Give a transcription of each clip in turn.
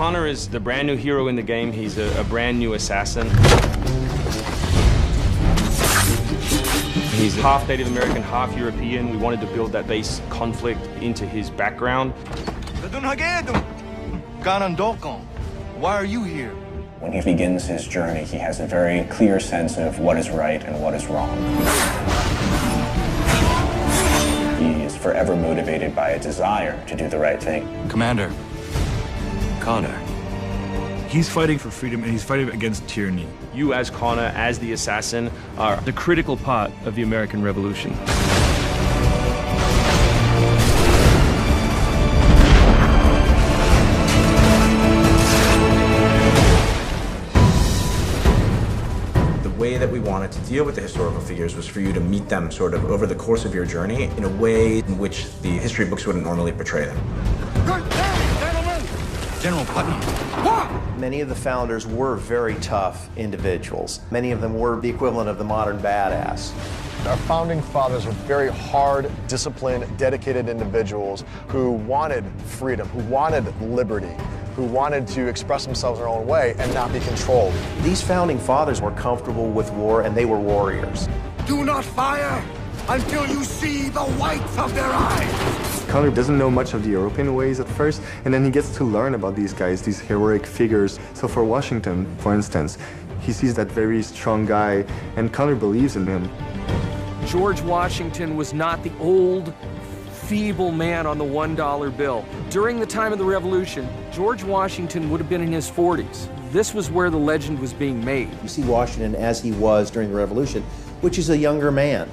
Connor is the brand new hero in the game. He's a brand new assassin. He's half Native American, half European. We wanted to build that base conflict into his background. Why are you here? When he begins his journey, he has a very clear sense of what is right and what is wrong. He is forever motivated by a desire to do the right thing. Commander, Connor. He's fighting for freedom, and he's fighting against tyranny. You, as Connor, as the assassin, are the critical part of the American Revolution. The way that we wanted to deal with the historical figures was for you to meet them sort of over the course of your journey in a way in which the history books wouldn't normally portray them. Good day, gentlemen! General Putnam. Many of the founders were very tough individuals. Many of them were the equivalent of the modern badass. Our founding fathers were very hard, disciplined, dedicated individuals who wanted freedom, who wanted liberty, who wanted to express themselves in their own way and not be controlled. These founding fathers were comfortable with war, and they were warriors. Do not fire until you see the whites of their eyes. Connor doesn't know much of the European ways at first, and then he gets to learn about these guys, these heroic figures. So for Washington, for instance, he sees that very strong guy, and Connor believes in him. George Washington was not the old, feeble man on the $1 bill. During the time of the Revolution, George Washington would have been in his 40s. This was where the legend was being made. You see Washington as he was during the Revolution, which is a younger man,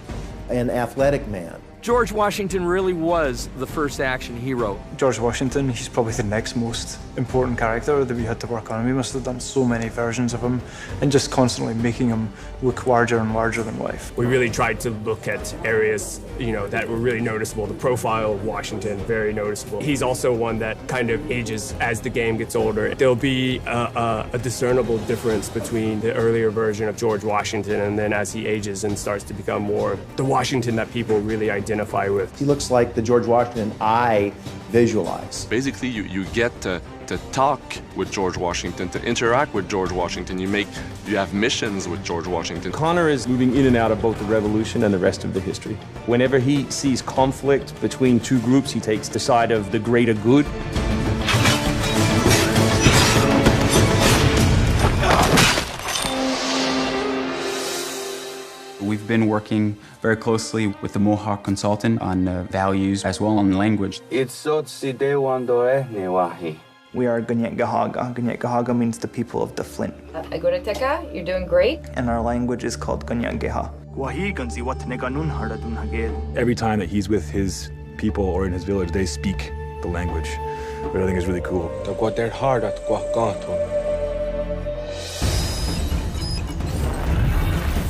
an athletic man. George Washington really was the first action hero. George Washington, he's probably the next most important character that we had to work on. We must have done so many versions of him and just constantly making him look larger and larger than life. We really tried to look at areas, that were really noticeable. The profile of Washington, very noticeable. He's also one that kind of ages as the game gets older. There'll be a discernible difference between the earlier version of George Washington and then as he ages and starts to become more the Washington that people really identify with. He looks like the George Washington I visualize. Basically, you get to talk with George Washington, to interact with George Washington. You have missions with George Washington. Connor is moving in and out of both the Revolution and the rest of the history. Whenever he sees conflict between two groups, he takes the side of the greater good. We've been working very closely with the Mohawk consultant on values as well on language. We are Gunyet Gahaga. Gunyet Gahaga means the people of the Flint. Agorateka, you're doing great. And our language is called Gunyet Geha. Every time that he's with his people or in his village, they speak the language, which I think is really cool.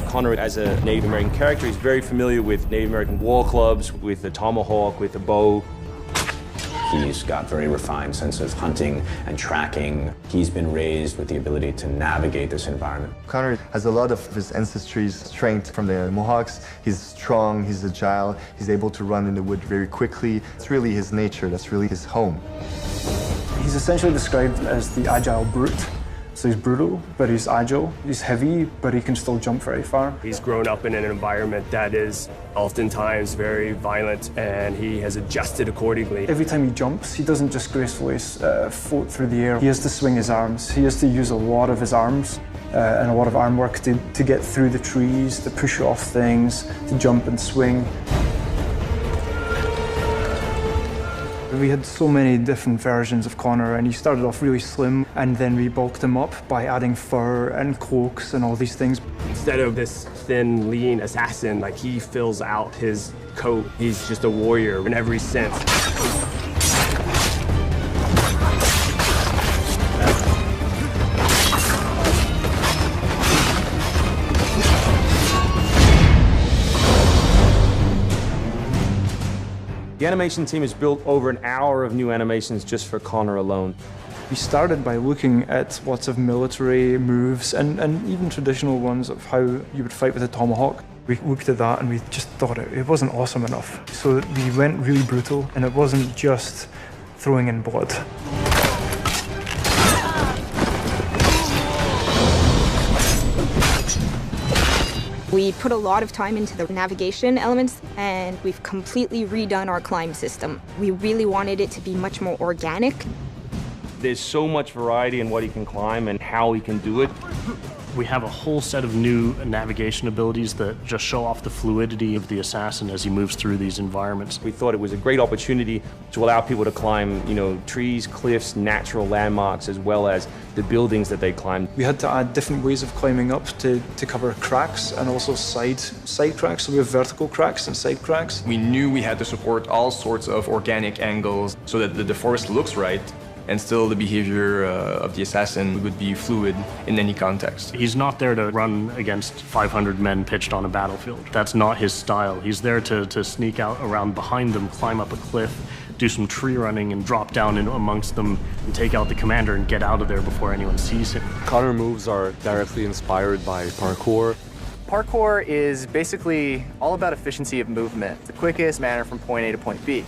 Connor, as a Native American character, is very familiar with Native American war clubs, with the tomahawk, with the bow. He's got very refined sense of hunting and tracking. He's been raised with the ability to navigate this environment. Connor has a lot of his ancestry's strength from the Mohawks. He's strong, he's agile, he's able to run in the wood very quickly. It's really his nature, that's really his home. He's essentially described as the agile brute. So he's brutal, but he's agile. He's heavy, but he can still jump very far. He's grown up in an environment that is oftentimes very violent, and he has adjusted accordingly. Every time he jumps, he doesn't just gracefully float through the air. He has to swing his arms. He has to use a lot of his arms and a lot of arm work to get through the trees, to push off things, to jump and swing. We had so many different versions of Connor, and he started off really slim, and then we bulked him up by adding fur and cloaks and all these things. Instead of this thin, lean assassin, he fills out his coat. He's just a warrior in every sense. The animation team has built over an hour of new animations just for Connor alone. We started by looking at lots of military moves and even traditional ones of how you would fight with a tomahawk. We looked at that and we just thought it wasn't awesome enough. So we went really brutal, and it wasn't just throwing in blood. We put a lot of time into the navigation elements, and we've completely redone our climb system. We really wanted it to be much more organic. There's so much variety in what he can climb and how he can do it. We have a whole set of new navigation abilities that just show off the fluidity of the assassin as he moves through these environments. We thought it was a great opportunity to allow people to climb, trees, cliffs, natural landmarks, as well as the buildings that they climb. We had to add different ways of climbing up to cover cracks and also side cracks. So we have vertical cracks and side cracks. We knew we had to support all sorts of organic angles so that the forest looks right, and still the behavior of the assassin would be fluid in any context. He's not there to run against 500 men pitched on a battlefield. That's not his style. He's there to sneak out around behind them, climb up a cliff, do some tree running, and drop down in amongst them and take out the commander and get out of there before anyone sees him. Connor moves are directly inspired by parkour. Parkour is basically all about efficiency of movement, the quickest manner from point A to point B.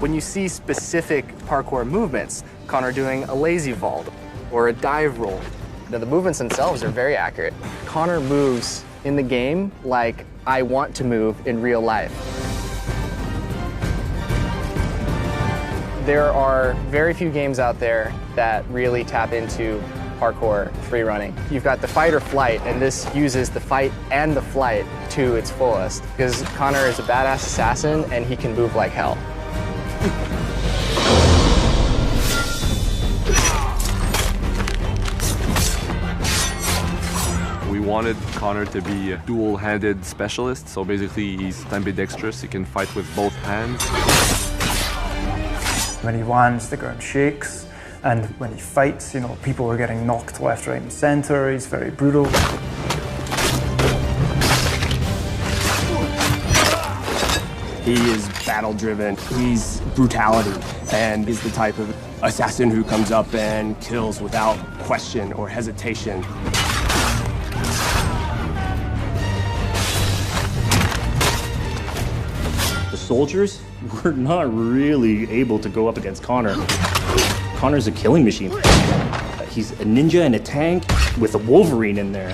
When you see specific parkour movements, Connor doing a lazy vault or a dive roll. Now, the movements themselves are very accurate. Connor moves in the game like I want to move in real life. There are very few games out there that really tap into parkour free running. You've got the fight or flight, and this uses the fight and the flight to its fullest because Connor is a badass assassin and he can move like hell. We wanted Connor to be a dual-handed specialist, so basically he's ambidextrous, he can fight with both hands. When he lands, the ground shakes, and when he fights, people are getting knocked left, right, and center. He's very brutal. He is battle-driven, he's brutality, and is the type of assassin who comes up and kills without question or hesitation. The soldiers were not really able to go up against Connor. Connor's a killing machine. He's a ninja and a tank with a Wolverine in there.